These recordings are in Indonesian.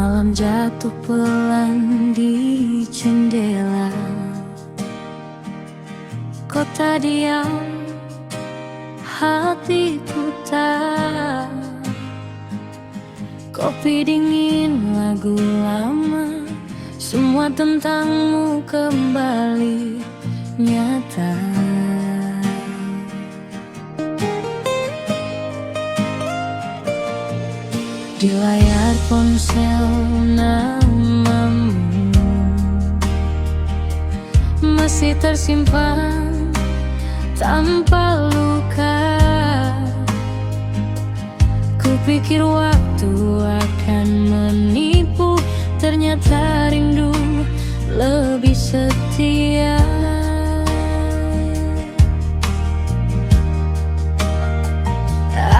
Malam jatuh pelan di jendela. Kota diam, hati putar. Kopi dingin, lagu lama, semua tentangmu kembali nyata. Di layar ponsel namamu masih tersimpan tanpa luka. Kupikir waktu akan menipu, ternyata rindu lebih setia.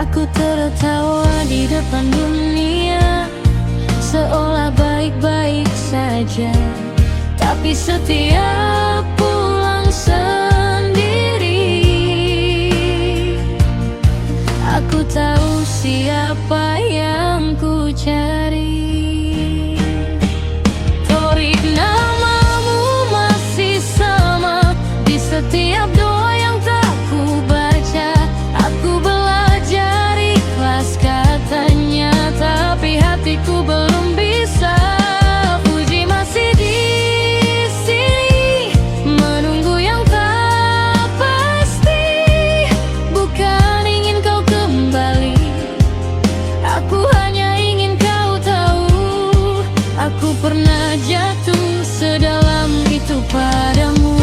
Aku tertawa di depan dunia, seolah baik-baik saja. Tapi setiap pulang sendiri, aku tahu siapa yang ku cari. Torik, namamu masih sama di setiap doa yang tak ku baca. Aku belajar ikhlas katanya, tapi hatiku belum bisa. Puji masih di sini, menunggu yang tak pasti. Bukan ingin kau kembali, aku hanya ingin kau tahu. Aku pernah jatuh sedalam itu padamu.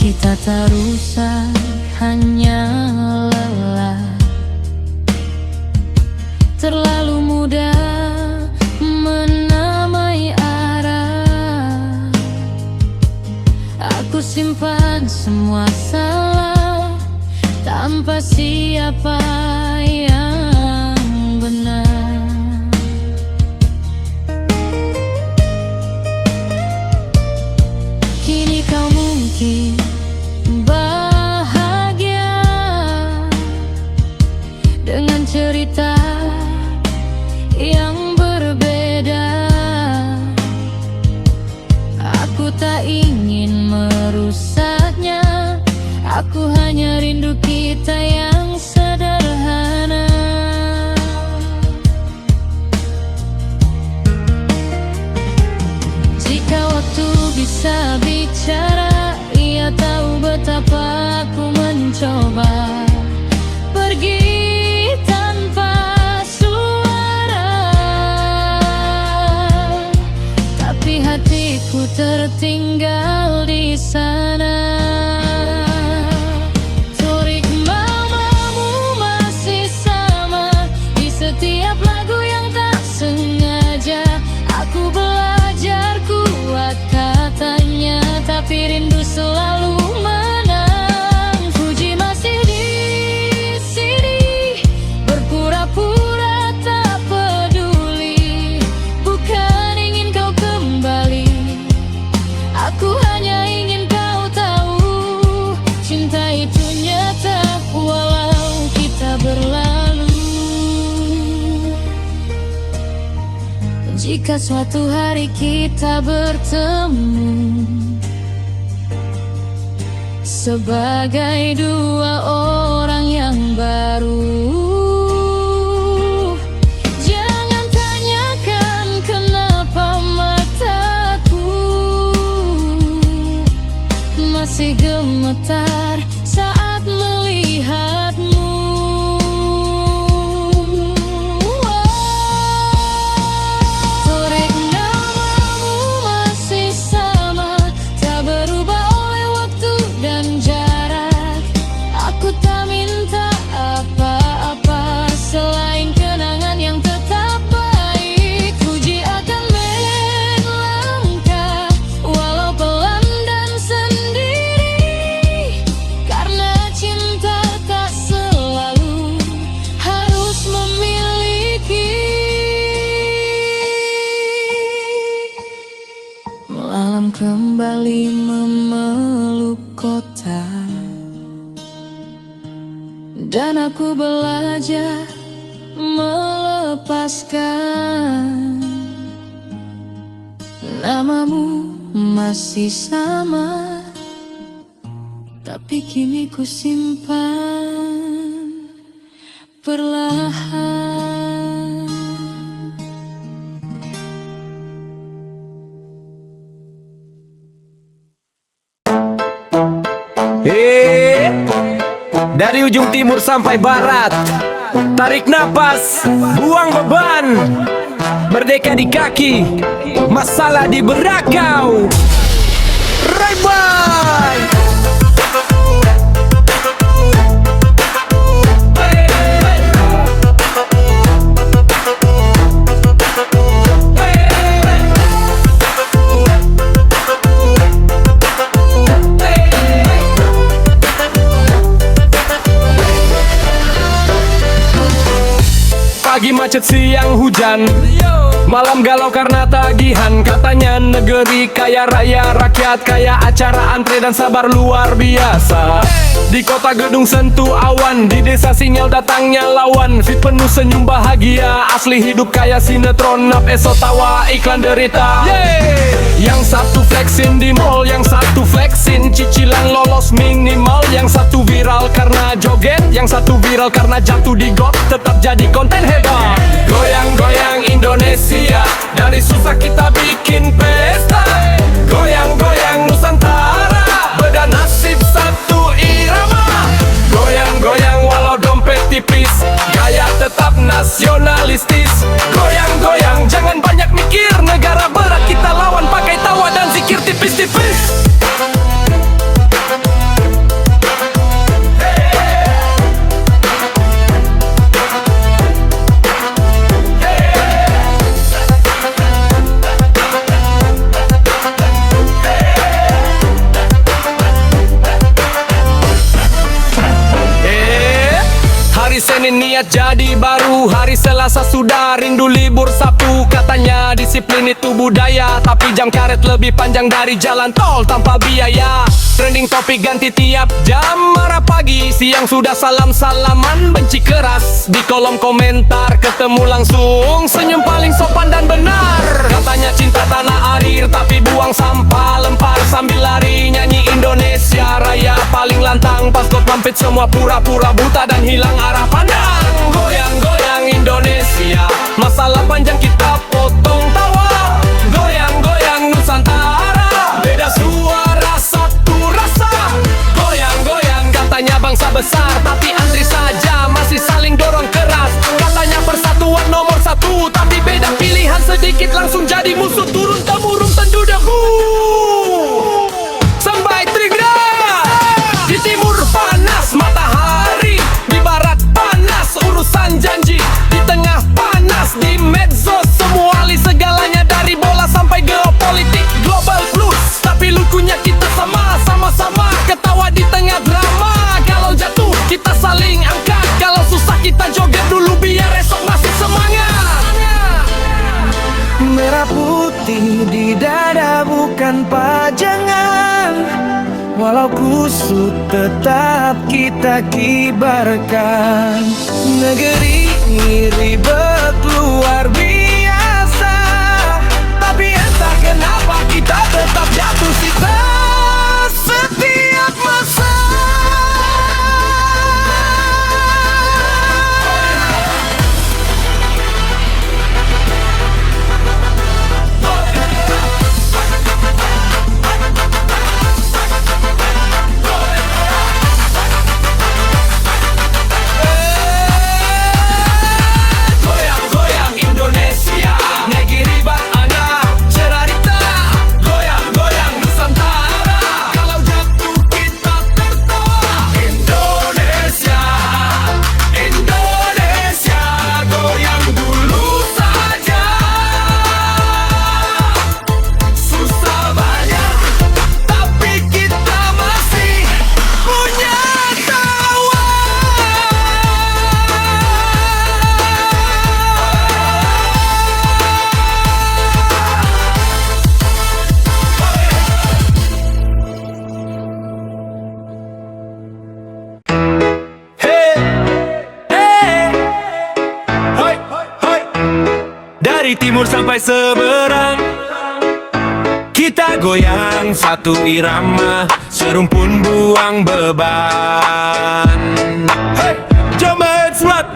Kita tak rusak, hanya lelah. Terlalu mudah menamai arah. Aku simpan semua salah tanpa siapa yang benar. Kini kau mungkin bahagia dengan cerita yang berbeda. Aku tak ingin merusaknya, aku hanya rindu kita yang sederhana. Jika waktu bisa bicara, ia tahu betapa aku mencoba pergi tanpa suara. Tapi hatiku tertinggal di sana. Torik, namamu masih sama di setiap lagu yang tak sengaja. Aku belajar kuat katanya, tapi rindu selalu menang. Puji masih di sini, berpura-pura tak peduli. Bukan ingin kau kembali, aku hanya ingin kau tahu. Cinta itu nyata walau kita berlalu. Jika suatu hari kita bertemu sebagai dua orang yang baru, jangan tanyakan kenapa mataku masih gemetar saat melihatmu. Torik, namamu masih sama, tak berubah oleh waktu dan jarak. Aku dan aku belajar melepaskan. Namamu masih sama, tapi kini ku simpan perlahan. Dari ujung timur sampai barat, tarik napas, buang beban. Merdeka di kaki, masalah di berakau. Ray-Ban. Pagi macet, siang hujan, malam galau karena tagihan. Katanya negeri kaya raya, rakyat kaya, acara antre dan sabar luar biasa. Di kota gedung sentuh awan, di desa sinyal datangnya lawan. Fit penuh senyum bahagia, asli hidup kaya sinetron. Nap esok tawa iklan derita. Yang satu flexin di mall, yang satu flexin cicilan lolos minimal. Yang satu viral karena joget, yang satu viral karena jatuh di got. Tetap jadi konten hebat. Goyang-goyang Indonesia, dari susah kita bikin pesta. Goyang-goyang Nusantara, beda nasib satu irama. Goyang-goyang walau dompet tipis, gaya tetap nasionalistis. Goyang-goyang jangan banyak mikir, negara berat kita lawan pakai tawa dan zikir tipis-tipis. Hari Senin niat jadi baru, hari Selasa sudah rindu libur Sabtu. Katanya disiplin itu budaya, tapi jam karet lebih panjang dari jalan tol tanpa biaya. Trending topik ganti tiap jam, marah pagi, siang sudah salam-salaman. Benci keras di kolom komentar, ketemu langsung senyum paling sopan dan benar. Katanya cinta tanah air, tapi buang sampah lempar sambil lari nyanyi Indonesia Raya. Paling lantang pas got mampit, semua pura-pura buta dan hilang arah pandang. Goyang-goyang Indonesia, masalah panjang kita potong tawa. Goyang-goyang Nusantara, beda suara satu rasa. Goyang-goyang katanya bangsa besar, tapi antri saja masih saling dorong keras. Katanya persatuan nomor satu, tapi beda pilihan sedikit langsung jadi musuh. Turun temurun tendu debu. Sampai trigger. Di timur panas matahari, di barat panas urusan janji, di tengah panas di medsos semua alih segalanya dari bola sampai geopolitik global plus. Tapi lucunya kita sama-sama ketawa di tengah drama. Kalau jatuh kita saling angkat, kalau susah kita joget dulu biar esok masih semangat. Merah putih di dada bukan pajangan, walau kusut tetap kita kibarkan. Negeri ini ribet luar biasa, tapi entah kenapa kita tetap jatuh cinta setiap masa. Negeri bak ana cerita, goyang-goyang Nusantara. dari timur sampai seberang. Kita goyang satu irama, serumpun buang beban. Hey, Jamet Slat.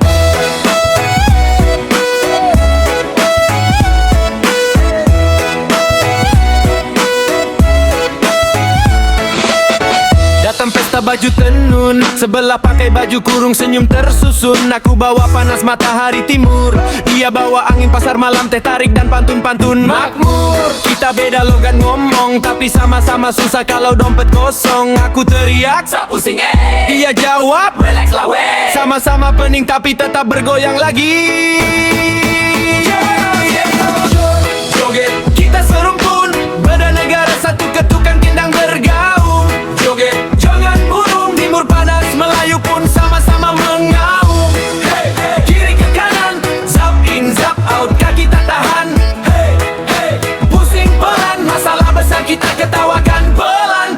Datang pesta baju tenun, sebelah pakai baju kurung senyum tersusun. Aku bawa panas matahari timur, dia bawa angin pasar malam, teh tarik dan pantun-pantun makmur. Kita beda logat ngomong, tapi sama-sama susah kalau dompet kosong. Aku teriak, "Sa pusing dia jawab, "Relax lah weh." Sama-sama pening tapi tetap bergoyang lagi. Joget, kita serumpun, beda negara satu ketukan kendang bergaung. Joget, jangan murung, timur panas, Melayu pun sama-sama mengaum. Hey, hey, kiri ke kanan, zap in, zap out, kaki tak tahan. Hey, hey, pusing pelan, masalah besar kita ketawakan pelan-pelan.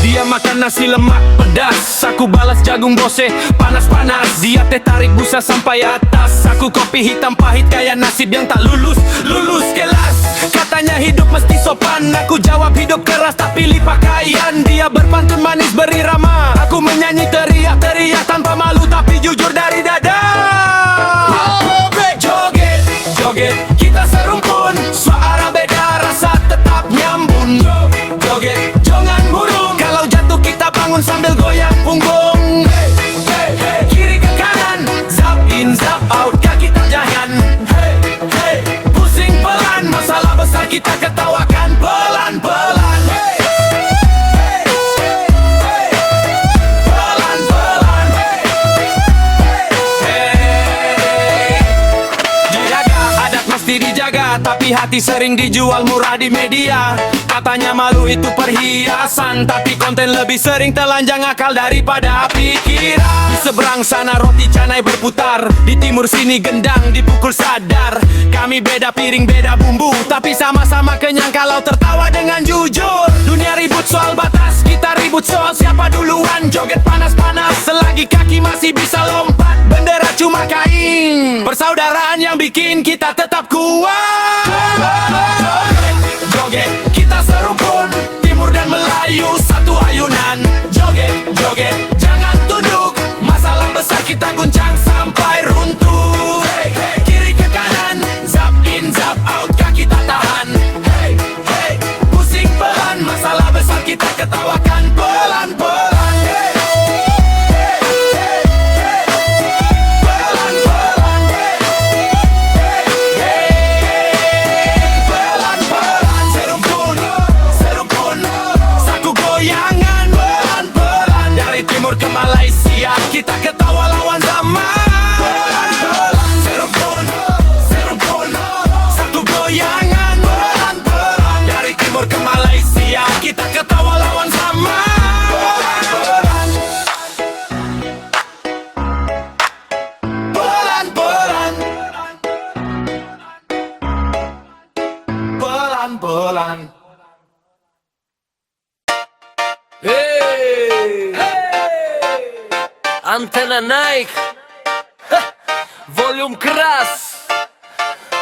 Dia makan nasi lemak pedas, aku balas jagung bose panas-panas. Dia teh tarik busa sampai atas, aku kopi hitam pahit kayak nasib yang tak lulus kelas. Katanya hidup mesti sopan, aku jawab hidup keras tak pilih pakaian. Dia berpantun manis berirama, aku menyanyi teriak-teriak tanpa malu tapi jujur dari dada. Joget, joget, kita serumpun, suara beda rasa tetap nyambung. Joget, jangan murung, kalau jatuh kita bangun sambil goyang punggung. Hey, hey, hey, kiri ke kanan, zap in, zap out, kaki tak jahan. Hey, hey, pusing pelan, masalah besar kita ketawakan pelan-pelan. Hey, hey, hey, pelan-pelan. Hey, dijaga, adat mesti dijaga, tapi hati sering dijual murah di media. Katanya malu itu perhiasan, tapi konten lebih sering telanjang akal daripada pikiran. Di seberang sana roti canai berputar, di timur sini gendang dipukul sadar. Kami beda piring beda bumbu, tapi sama-sama kenyang kalau tertawa dengan jujur. Dunia ribut soal batas, kita ribut soal siapa duluan. Joget panas-panas, selagi kaki masih bisa lompat, bendera cuma kain. Persaudaraan yang bikin kita tetap kuat. Joget, kita serumpun, timur dan Melayu satu ayunan. Joget, joget, jangan tunduk, masalah besar kita guncang sampai runtuh. Hey, hey, kiri ke kanan, zap in, zap out, kaki tak tahan. Hey, hey, pusing pelan, masalah besar kita ketawakan pelan-pelan. Hey, hey, hey, hey, pelan-pelan. Hey, hey, pelan-pelan. Serumpun, serumpun, satu goyangan pelan-pelan. Dari timur ke Malaysia, kita ketawa lawan zaman. Pelan-pelan. Serumpun, serumpun, satu goyangan pelan-pelan. Dari timur ke Malaysia, kita ketawa lawan zaman. Pelan-pelan. Pelan-pelan. Pelan-pelan. Hey, antena naik, volume keras.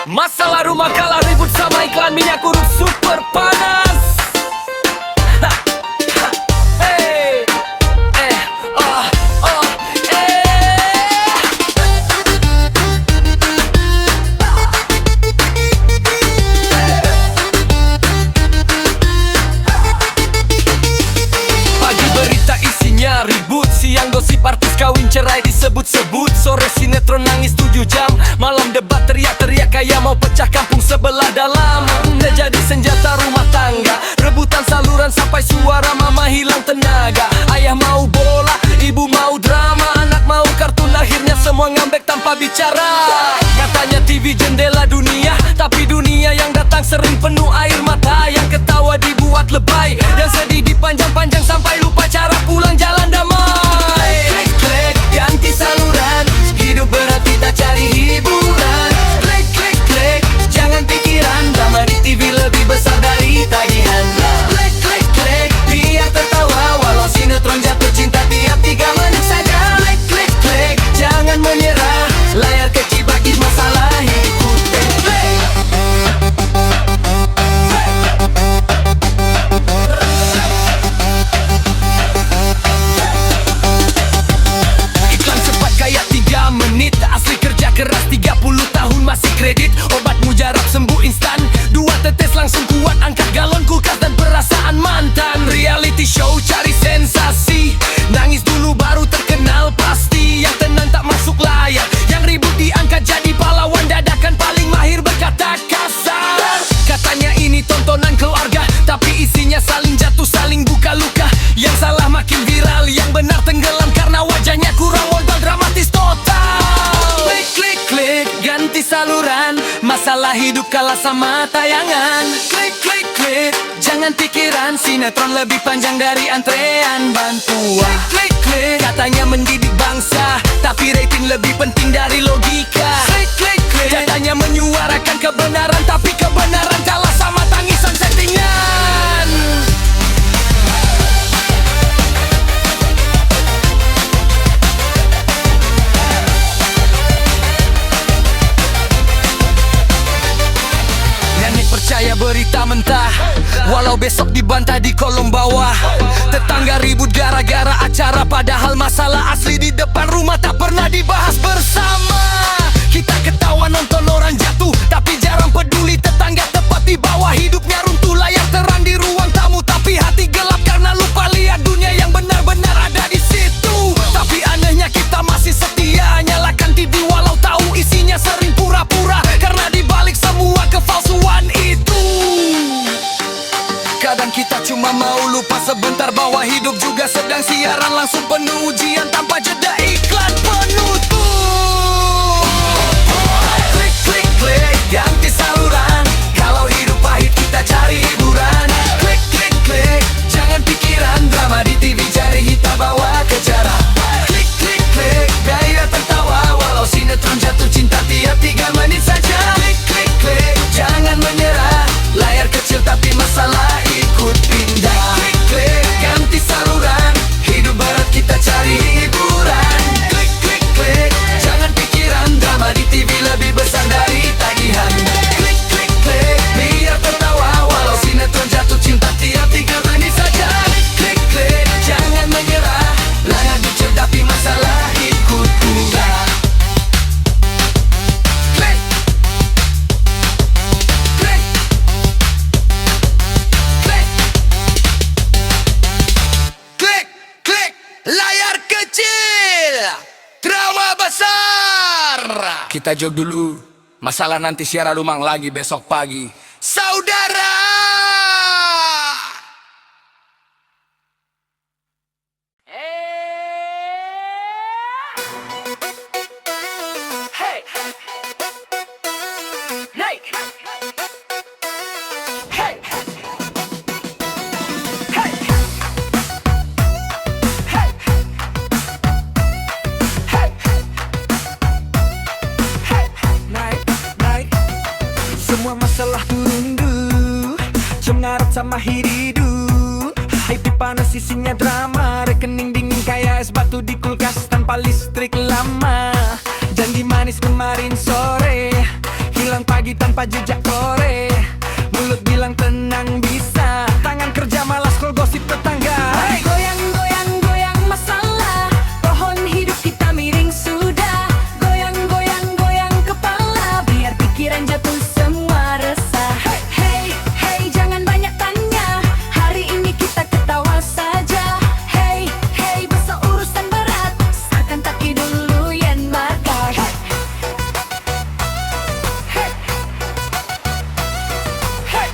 Masalah rumah kalah ribut sama iklan minyak urut super panas. Hey, pagi berita isinya ribut, siang gosip artis kawin cerai disebut-sebut. Sore sinetron nangis 7 jam, malam debat teriak-teriak kayak mau pecah kampung sebelah dalam. Terjadi senjata rumah tangga, rebutan saluran sampai suara mama hilang tenaga. Ayah mau bola, ibu mau drama, anak mau kartun, akhirnya semua ngambek tanpa bicara. Katanya TV jendela dunia, tapi dunia yang datang sering penuh air mata. Yang ketawa dibuat lebay, yang sedih dipanjang-panjang sampai lupa cara pulang jalan damai. Klik-klik, ganti saluran, hidup berarti tak cari hiburan. Klik-klik-klik, jangan pikiran, drama di TV lebih besar dari tagihan. Klik-klik-klik, mujarab sembuh instan. Dua tetes langsung kuat, angkat galon kulkas dan perasaan mantan. Reality show cari sensasi, nangis dulu baru terkenal pasti. Yang tenang tak masuk layar, yang ribut diangkat jadi pahlawan dadakan paling mahir berkata kasar. Katanya ini tontonan keluarga, tapi isinya saling jatuh, saling buka luka. Yang salah makin viral, yang benar tenggelam karena wajahnya kurang modal dramatis total. Klik klik klik, ganti saluran, masalah hidup kalah sama tayangan. Klik klik klik, jangan pikiran, sinetron lebih panjang dari antrean bantuan. Klik klik klik, katanya mendidik bangsa, tapi rating lebih penting dari logika. Klik klik klik, katanya menyuarakan kebenaran, tapi kebenaran kalah sama tangisan settingan. Percaya berita mentah, walau besok dibantah di kolom bawah. Tetangga ribut gara-gara acara, padahal masalah asli di depan rumah tak pernah dibahas bersama. Kita ketawa nonton orang jatuh, tapi jarang peduli tetangga tepat di bawah. Hidupnya runtuh, layar terang di ruang tamu, tapi hati gelap karena lupa lihat dunia yang benar-benar ada di situ. Tapi anehnya kita masih setia, nyalakan TV walau tahu isinya sering pura-pura, karena dibalik semua kepalsuan itu. Kadang kita cuma mau lupa sebentar bahwa hidup juga sedang siaran langsung penuh ujian tanpa jeda iklan penutup. Klik klik klik, ganti saluran, kalau hidup pahit kita cari hiburan. Klik klik klik, jangan pikiran drama di TV, cari kita bawa ke jarak. Klik klik klik, biar tertawa walau sinetron jatuh cinta tiap 3 menit saja. Klik klik klik, jangan menyerah, layar kecil tapi masalah ikut pindah. Klik klik, ganti saluran, hidup berat kita cari hiburan. Klik klik klik, jangan pikiran drama di TV lebih besar dari tagihan. Klik klik klik, biar tertawa walau sinetron jatuh cinta tiap 3 menit saja. Klik klik, jangan menyerah, layar kecil tapi masalah ikut pindah. Klik klik klik klik klik, layar kecil, drama besar. Kita jog dulu, masalah nanti siaran ulang lagi besok pagi, saudara. Hey, naik. Hey, hey, hey, hey, hey, naik, naik. Semua masalah turun dulu, jom ngarep sama hidup. IP panas isinya drama, rekening dingin kayak es batu di kulkas tanpa listrik lama. Janji manis kemarin sore, hilang pagi tanpa jejak kore. Mulut bilang tenang bisa, tangan kerja malas scroll gosip tetangga. Hey! Goyang, goyang, goyang masalah, pohon hidup kita miring sudah. Goyang, goyang, goyang kepala, biar pikiran jatuh semua resah. Hey, hey, jangan banyak tanya, hari ini kita ketawa saja. Hey, hey, besok urusan berat, seakan taki dulu yang markah. Hey, hey,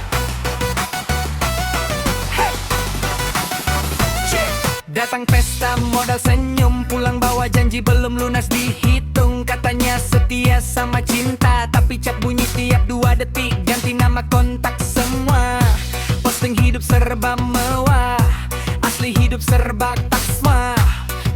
hey. Datang pesta modal senyum, pulang bawa janji belum lunas dihitung. Katanya setia sama cinta, tapi chat bunyi tiap 2 detik. Ganti nama kontak semua, posting hidup serba mewah, asli hidup serba taksma.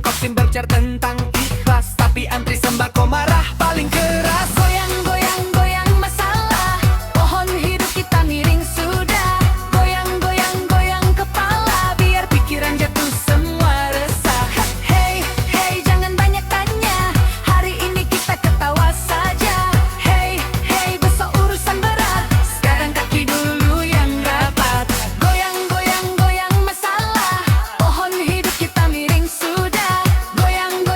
Kostum berbicara tentang ikhlas, tapi antri sembako marah paling keras. Goyang, goyang, goyang masalah, pohon hidup kita miring sudah. Goyang, goyang, goyang kepala, biar pikiran jatuh semua resah. Hey, hey, jangan banyak tanya, hari ini kita ketawa saja. Hey, hey, besok urusan berat, sekarang kaki dulu yang rapat. Goyang, goyang, goyang masalah, pohon hidup kita miring sudah. Goyang, goyang,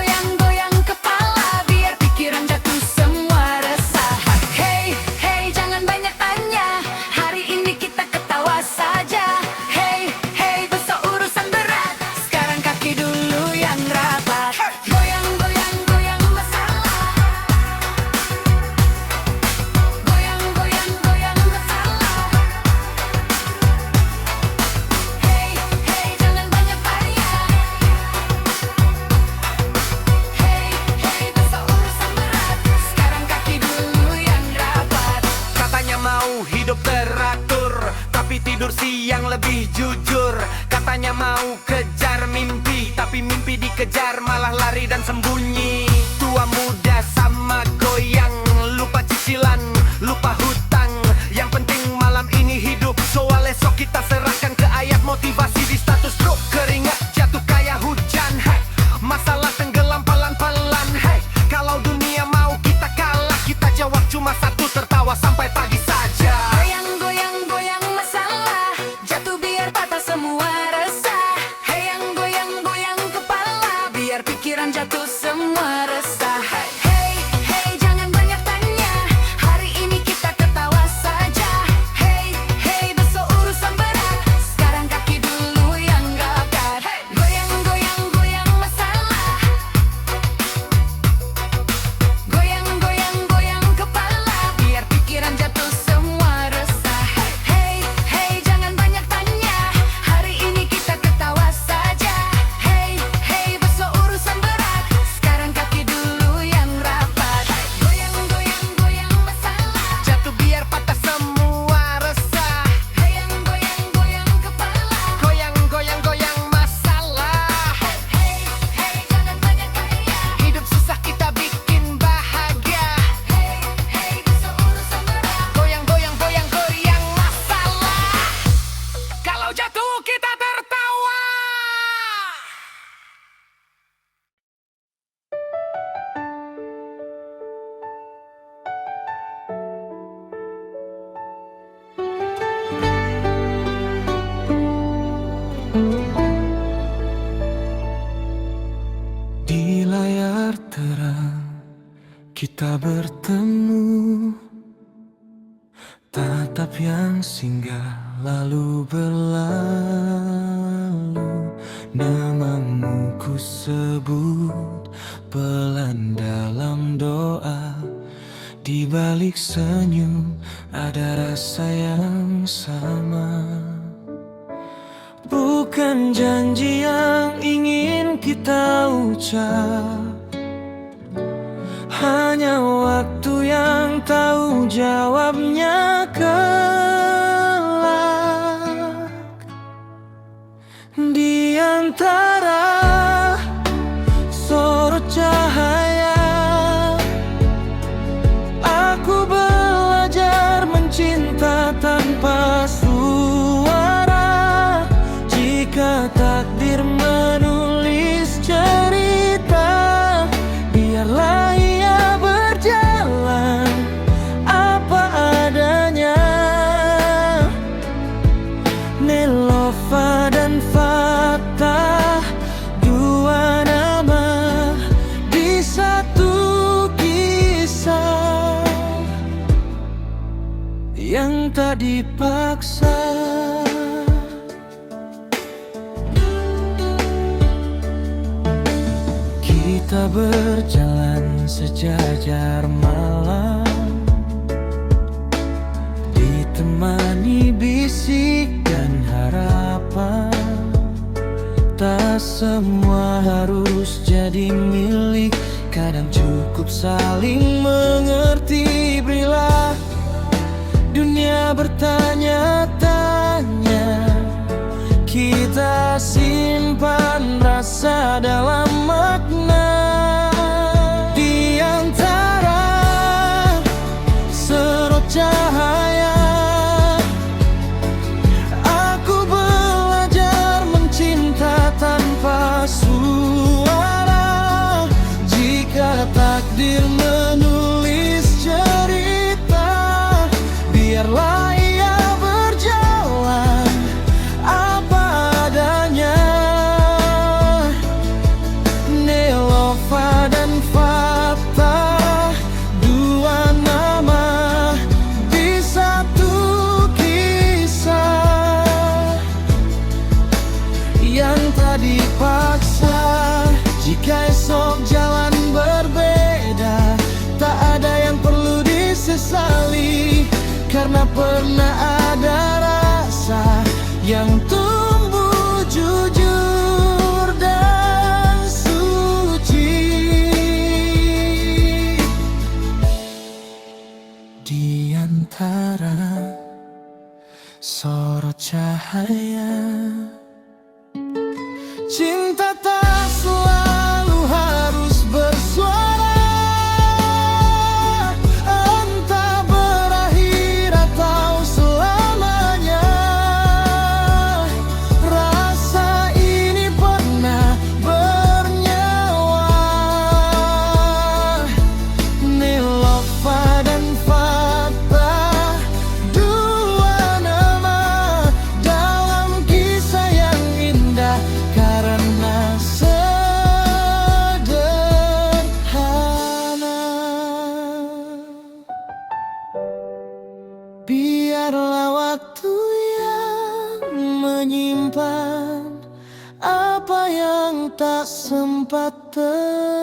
mau hidup teratur, tapi tidur siang lebih jujur. Katanya mau kejar mimpi, tapi mimpi dikejar malah lari dan sembunyi. Tua muda sama goyang, lupa cicilan, lupa hutang. Yang penting malam ini hidup, soal esok kita serahkan ke ayat motivasi di status bro. Keringat jatuh kayak hujan, hey. Masalah tenggelam pelan-pelan, hey. Kalau dunia mau kita kalah, kita jawab cuma satu, tertawa sampai pagi saja. Goyang, goyang, goyang masalah, jatuh biar patah semua resah. Hey, yang goyang, goyang kepala, biar pikiran jatuh semua resah. Hey, hey, jangan banyak tanya, hari ini kita ketawa saja. Hey, hey, besok urusan berat, sekarang kaki dulu yang angkat. Goyang, goyang, goyang masalah, goyang, goyang, goyang kepala, biar pikiran jatuh semua resah. Hey, hey, jangan banyak tanya, hari ini kita ketawa saja. Hey, hey, besok urusan berat, sekarang kaki dulu yang rapat. Goyang, goyang, goyang masalah, Jatuh biar patah semua resah. hey, yang goyang, goyang kepala. Goyang, goyang, goyang masalah. Hey, hey, jangan banyak tanya, Hidup susah kita bikin bahagia. hey, hey, besok urusan berat. Goyang, goyang, goyang, goyang masalah. Kalau jatuh kita tertawa. Di layar terang kita bertemu, tatap yang singgah lalu berlalu. Namamu ku sebut pelan dalam doa, di balik senyum ada rasa yang sama. Bukan janji yang ingin kita ucap, hanya waktu yang tahu jawabnya kelak. Di antara sorot cahaya, aku belajar mencinta tanpa suara. Jika takdir menulis cerita, biarlah ia berjalan apa adanya. Nelofa dan Fatah, dua nama di satu kisah yang tak dipaksa. Kita berjalan sejajar malam, ditemani bisik dan harapan. Tak semua harus jadi milik, kadang cukup saling mengerti. Berilah dunia bertanya-tanya, kita simpan rasa dalam makna. Di antara sorot cahaya, aku belajar mencinta tanpa suara. Jika takdir menulis cerita, biarlah ia berjalan apa adanya. Nelofa dan Fatah, dua nama di satu kisah yang tak dipaksa. Jika esok jalan berbeda, tak ada yang perlu disesali, karena pernah ada rasa yang tumbuh jujur dan suci. Di antara sorot cahaya. Cinta tak selalu harus bersuara, entah berakhir atau selamanya. Rasa ini pernah bernyawa. Nilofa dan Fatah, dua nama dalam kisah yang indah karena sederhana. Biarlah waktu yang menyimpan apa yang tak sempat terucap.